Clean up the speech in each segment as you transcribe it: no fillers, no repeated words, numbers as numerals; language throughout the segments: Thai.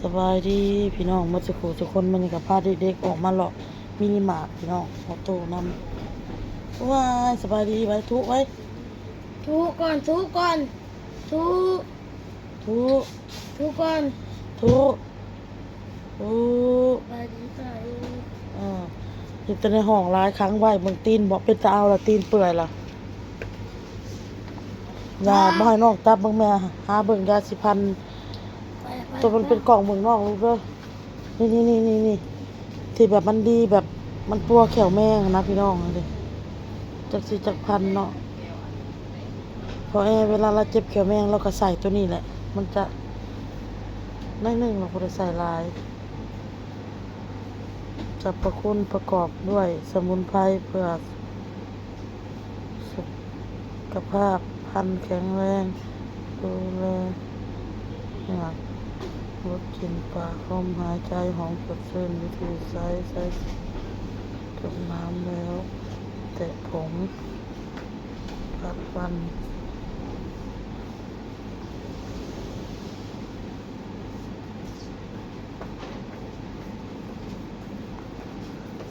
สบายดีพี่น้องมาสักครู่ทุกคนมันกับพาเด็กๆออกมาหลอกมินิมาร์ทพี่น้องออโต้นำว้ายสบายดีไว้ทุกไว้ทุกก่อนทุกก่อนทุกทุกทุกก่อนทุกทุกไปดีไปอยู่แต่ในห้องหลายครั้งไว้เบิ่งตีนบอกเป็นตาเอาละตีนเปื่อยล่ะยาบ่ให้น้องตับเบิ่งแม่หาเบิ่งยาสิพันตัวมันเป็นกล่องเบิ่งนอกลูกเด้อนี่ที่แบบมันดีแบบมันปัวแขวแม่นะพี่น้องเลยจักสิจักพันเนาะพอเวลาเราเจ็บแขวแม่เราก็ใส่ตัวนี้แหละมันจะน้อยหนึ่งเราก็ได้ใส่ลายสรรพคุณประกอบด้วยสมุนไพรเพื่อสุขภาพพันแข็งแรงดูแลลดกลิ่นปากลมหายใจหอมสดชื่นวิธีใส่กับน้ำแล้วแต่ผมปัดฟัน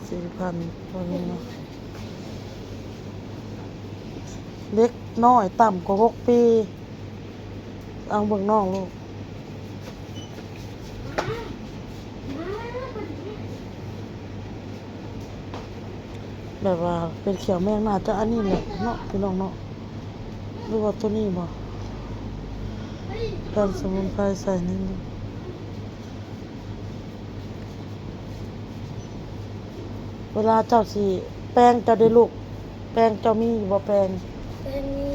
4,000ตัวนี้เนาะเล็กน้อยต่ำกว่า6 ปีเอาเบิ่งน้องลูกแบบว่าเป็นเขียวแมงน่าจะอันนี้แหละเนาะพี่น้องเนาะหรือว่าตัวนี้บ่การสมุนไพรใส่นี่เวลาเจ้าสิแป้งเจ้าได้ลูกแป้งเจ้ามีบ่แป้งเป็นนี้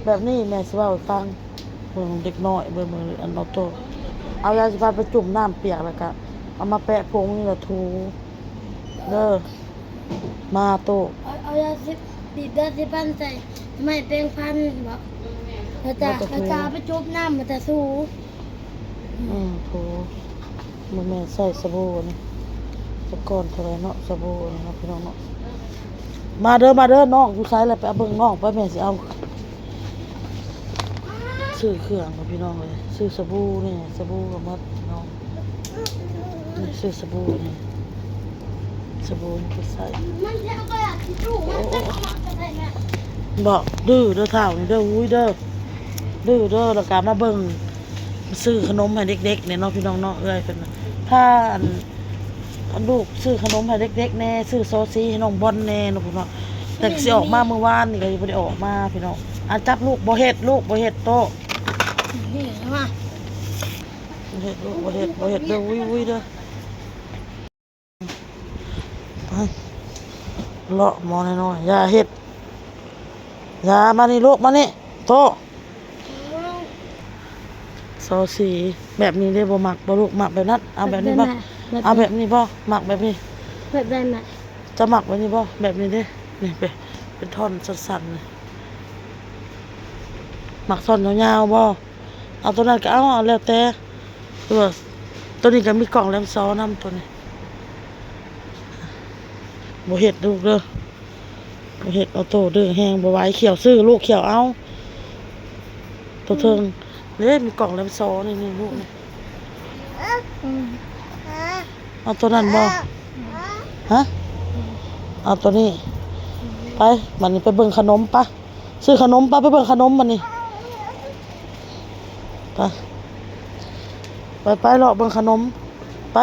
แบบนี้แม่สิเว้าให้ฟังเบิ่งเด็กน้อยเบิ่งอันออโต้เอายาสีฟันไปจุ่มน้ำเปียกแล้วก็เอามาแปะผงนี่ล่ะถูเด้อมาโตเอายาสิบบีบยาสิบปันใส่ไม่เป็นพันบอกเราจะไปจุบน้ำมันจะสู้ถูแม่ใส่สบู่นี่ตะกอนเท่าไรเนาะสบู่นะครับพี่น้องเนาะมาเด้อน้องอยู่ไสแล้วไปเอาเบิ่งน้องไปแม่สิเอาซื้อเครื่องกับพี่น้องเลยซื้อสบู่นี่สบู่กับมัดน้องนี่ซื้อสบู่นี่สบู่นี่ไปใส่มันจะเอาไปอ่ะที่ตู้มันจะเอามาใส่แม่บอกดื้อเด้อเท่านี่เด้ออุ้ยเด้อดื้อเด้อแล้วก็มาเบิ่งซื้อขนมให้เด็กๆเนี่ยเนาะพี่น้องเนาะเอ้ยเพิ่นถ้าอันลูกซื้อขนมให้เด็กๆแน่ซื้อโซซีให้น้องบอลแน่เนาะพี่น้องแต่สิออกมาเมื่อวานนี่ก็ยังบ่ได้ออกมาพี่น้องอันจับลูกบ่เฮ็ดโตนี่มา เฮ็ดลูกบ่เฮ็ดเด้ออุ้ยเด้อไปเลาะหมอน้อยๆอย่าเฮ็ดอย่ามานี่ลูกมานี่โตโซซีแบบนี้ได้บ่มักบ่ลูกมักแบบนั้นเอาแบบนี้บ่เอาแบบนี้บ่มักแบบนี้แบบได้ไหมจะหมักแบบนี้บ่แบบนี้เด้นี่เป็นท่อนสั้นๆเลยหมักท่อนยาวๆบ่เอาตัวนั้นก็เอาแล้วแต่ตัวนี้ก็มีกล่องแหลมซ้อนำตัวนี้บ่เฮ็ดลูกเด้อบ่เฮ็ดเอาโตดื้อแฮงบ่ไหวเขียวซื้อลูกเขียวเอาตัวเทิงเด้มีกล่องแหลมซ้อนี่ลูกนี่เอาตัวนั้นบ่ฮะเอาตัวนี้ไปมันนี่ไปเบิ่งขนมปะซื้อขนมปะไปเบิ่งขนมมันนี่ไปเลาะเบิ่งขนมไป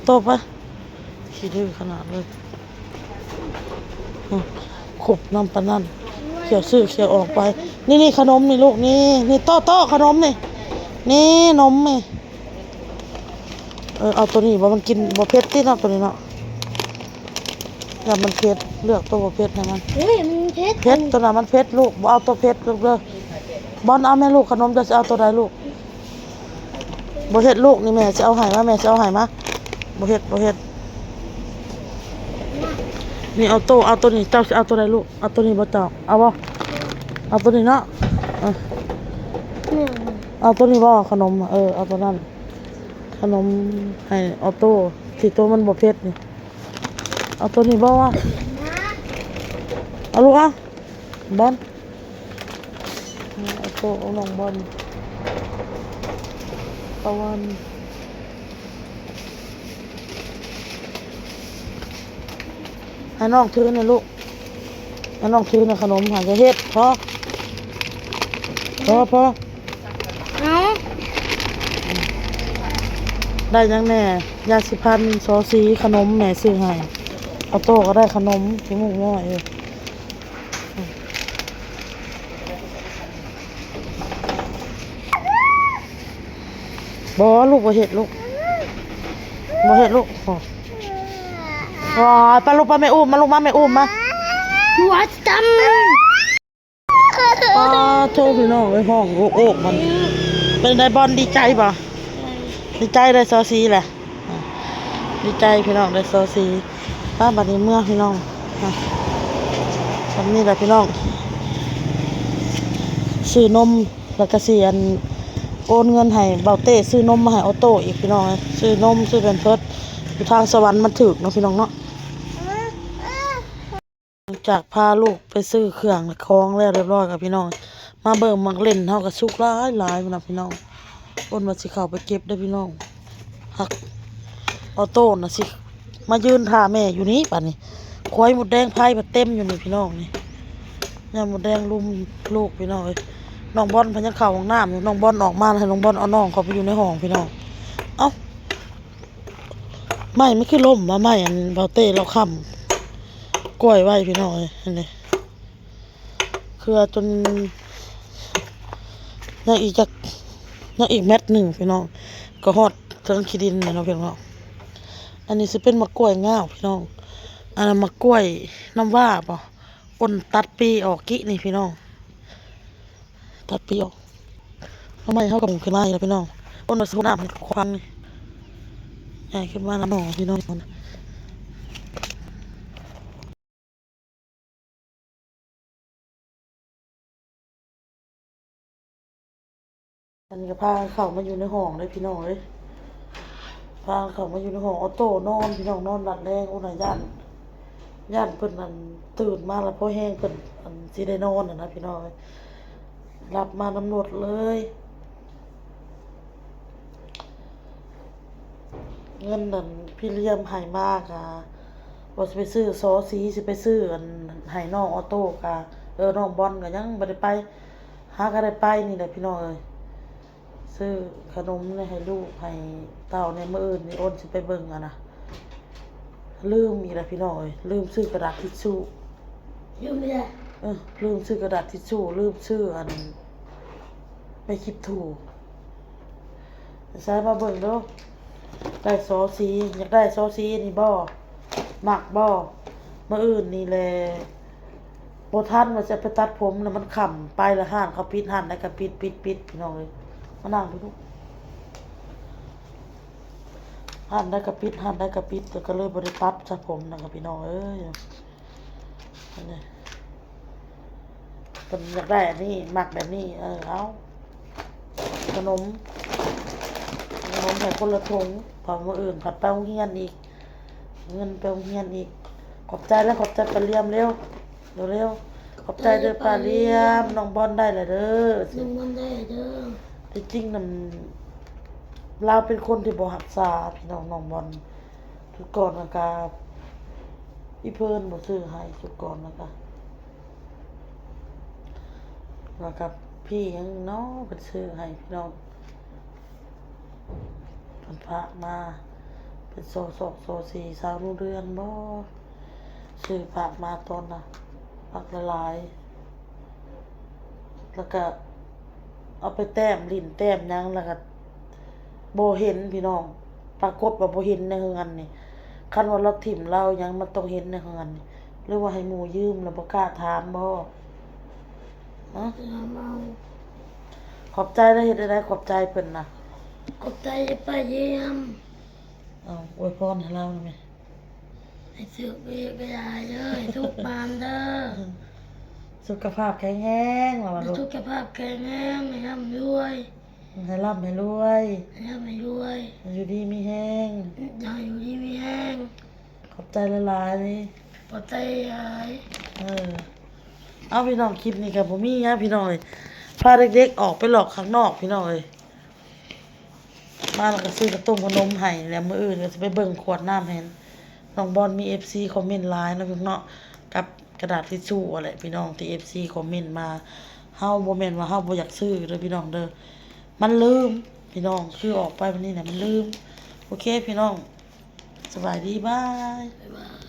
โตไปขี้ดื้อขนาดเลยขบน้ำปะนั่นเขียวซื้อเขียวออกไปนี่ขนมนี่ลูกนี่โตขนมนี่นมนี่เอาตัวนี้บ่มันกินบ่เผ็ดติเนาะตัวนี้เนาะอย่ามันเผ็ดเลือกตัวบ่เผ็ดให้มันเฮ้ยมันเผ็ดตัวนั้นมันเผ็ดลูกบ่เอาตัวเผ็ดลูกเด้อบอลเอาแม่ลูกขนมจะเอาตัวใดลูกบ่เฮ็ดลูกนี่แม่จะเอาให้มาบ่เฮ็ดนี่เอาตัวนี้เจ้าสิเอาตัวใดลูกเอาตัวนี้บ่เจ้าเอาบ่เอาตัวนี้เนาะเอาตัวนี้บ่ขนมเอาตัวนั้นขนมให้เอาตัวที่ตัวมันบ่เผ็ดนี่เอาตัวนี้บ่วะเอาลูกเอาบอลเอาตัวเอาน้องบอล ตะวันให้น้องถือนะลูกให้น้องถือนะขนมหาจะเฮ็ดพอเอา ได้ยังแน่ยาสีฟันซอสีขนมแม่ซื้อให้เอาโต้ก็ได้ขนมขี้มูกง่อยบ่ลูกบ่เฮ็ดลูกบ่เฮ็ดลูกอ๋อไปลูกไปแม่อุ้มมาลูกมาแม่อุ้มมา หัวจ อ๋อโทรพี่น้องไอ้ห้องโอกมันเป็นไดบอลดีใจป่ะ ำ ดีใจได้ซอซีแหละดีใจพี่น้องได้ซอซีป้าบัดนี้เมื่อพี่น้องทำนี่แหละพี่น้องซื้อนมแล้วก็เสียนโอนเงินให้เบาเต้ซื้อนมมาให้ออโต้อีกพี่น้องซื้อนมซื้อแพมเพิร์สอยู่ทางสวรรค์มันถึกเนาะพี่น้องเนาะหลังจากพาลูกไปซื้อเครื่องคล้องแล้วเรียบร้อยกับพี่น้องมาเบิ่งมักเล่นเฮากับสุกหลายพี่น้องอ้นมาสิเข้าไปเก็บได้พี่น้องหักออโต้น่ะสิมายืนท่าแม่อยู่นี้ป่านนี้ควายหมดแดงไผ่มาเต็มอยู่นี่พี่น้องนี่ยามหมดแดงลุมลูกพี่น้องเอ้ยน้องบอลเพิ่นยังเข้าห้องน้ำอยู่น้องบอลออกมาให้น้องบอลเอาน้องเขาไปอยู่ในห้องพี่น้องเอ้าไม่คือล่มมาไม่อันเบาเต้เราค้ำกล้วยไว้พี่น้องเอ้ยนี่เครือจนยังอีกเม็ดหนึ่งพี่น้องก็ฮอดเทิงขี้ดินเนี่ยเนาะพี่น้องอันนี้สิเป็นมะกล้วยง่าวพี่น้องอันนั้นมะกล้วยน้ำว่าป่ะอ้นตัดปีออกกี้นี่พี่น้องตัดปีออกทำไมเขากับผมขึ้นมาอีกแล้วพี่น้องอ้นมาสูบน้ำควันนี่ใหญ่ขึ้นมาแล้วน้องพี่น้องอันนี้ก็พาเข้ามาอยู่ในห้องเลยพี่น้องเลยพาเข้ามาอยู่ในห้องออโต้นอนพี่น้องนอนหลับแรงอ้นน่ะย่านเพิ่นนั่นตื่นมาแล้วพอแห้งเพิ่นอันสิได้นอนน่ะนะพี่น้องรับมากำหนดเลยเงินนั่นพี่เลี้ยมให้มากอ่ะว่าสิไปซื้อซอสีสิไปซื้ออันให้น้องออโต้กะน้องบอลก็ยังบ่ได้ไปหาก็ได้ไปนี่แหละพี่น้องเอ้ยซื้อขนมเนี่ยให้ลูกให้เต้าในมื้ออื่นนี่โอนสิไปเบิ่งอ่ะนะลืมอีกแล้วพี่น้องเอ้ยลืมซื้อกระดาษทิชชู่ ยืมไม่ได้ ลืมซื้อกระดาษทิชชู่ลืมซื้ออันไม่คิดถูกใช้มาเบิ่งเด้อได้ซอสีอยากได้ซอสีนี่บ่หมักบ่มื้ออื่นนี่แหละบ่ทันว่าจะไปตัดผมแล้วมันค่ำไปละห้านเขาปิดห้านได้ก็ปิดพี่น้องเอ้ยมานั่งดูห้านได้ก็ปิดแล้วก็เลยบ่ได้ตัดซะผมนั่นก็พี่น้องเอ้ยอันนี้เพิ่นอยากได้อันนี้หมักแบบนี้เอาขนมให้คนละถุงพอมื้ออื่นผัดไปโรงเรียนอีกเงินไปโรงเรียนอีกขอบใจแล้วขอบใจปลาเลี่ยมเร็วขอบใจเด้อปลาเลี่ยมน้องบอลได้แล้วเด้อ ลุงมันได้เด้อ ที่จริงนำเราเป็นคนที่บ่รักษาพี่น้องบอลทุกก่อนนะคะอีเพิ่นบ่ซื้อให้ทุกก่อนนะคะแล้วกับพี่ยังน้องเพิ่นซื้อให้พี่น้องเพิ่นพามาเป็นโซสีสาวรุ่งเรือนบ่ซื้อพามาตอนน่ะพักละลายแล้วก็เอาไปแต้มลิ้นแต้มหยังแล้วก็บ่เห็นพี่น้องปรากฏว่าบ่เห็นในเฮือนนี่คันว่าเราถิ่มเรายังมันต้องเห็นในเฮือนนี่หรือว่าให้หมู่ยืมแล้วบ่กล้าถามบ่ฮะ เอา ขอบใจแล้วเฮ็ดได้ขอบใจเพิ่นน่ะ ขอบใจป้าเยี่ยม เอาอวยพรให้เราหน่อยแม่ ให้สุขกระยายเด้อให้ทุกปานเด้อ สุขภาพแข็งแรงว่า ให้ ลูก สุขภาพแข็งแรงให้ร่ำรวย ให้ร่ำให้รวย ให้ร่ำให้รวย อยู่ดีมีแฮง อย่าอยู่ดีมีแห้ง ขอบใจหลายๆนี่ ปลอดใจยาย เอาพี่น้องคลิปนี้ก็บ่มีหยังพี่น้องเอ้ยพาเด็กๆออกไปหลอกข้างนอกพี่น้องเอ้ย มาแล้วก็ซื้อกระต้มขนมให้แล้วมื้ออื่นก็สิไปเบิ่งขวดน้ำให้น้องบอลมี FC คอมเมนต์หลายเนาะพี่น้องเนาะกับกระดาษทิชชู่อะไรพี่น้องที่ FC คอมเมนต์มาเฮาบ่แม่นว่าเฮาบ่อยากซื้อเด้อพี่น้องเด้อมันลืมพี่น้องคือออกไปวันนี้น่ะมันลืมโอเคพี่น้องสบายดีบาย บ๊ายบาย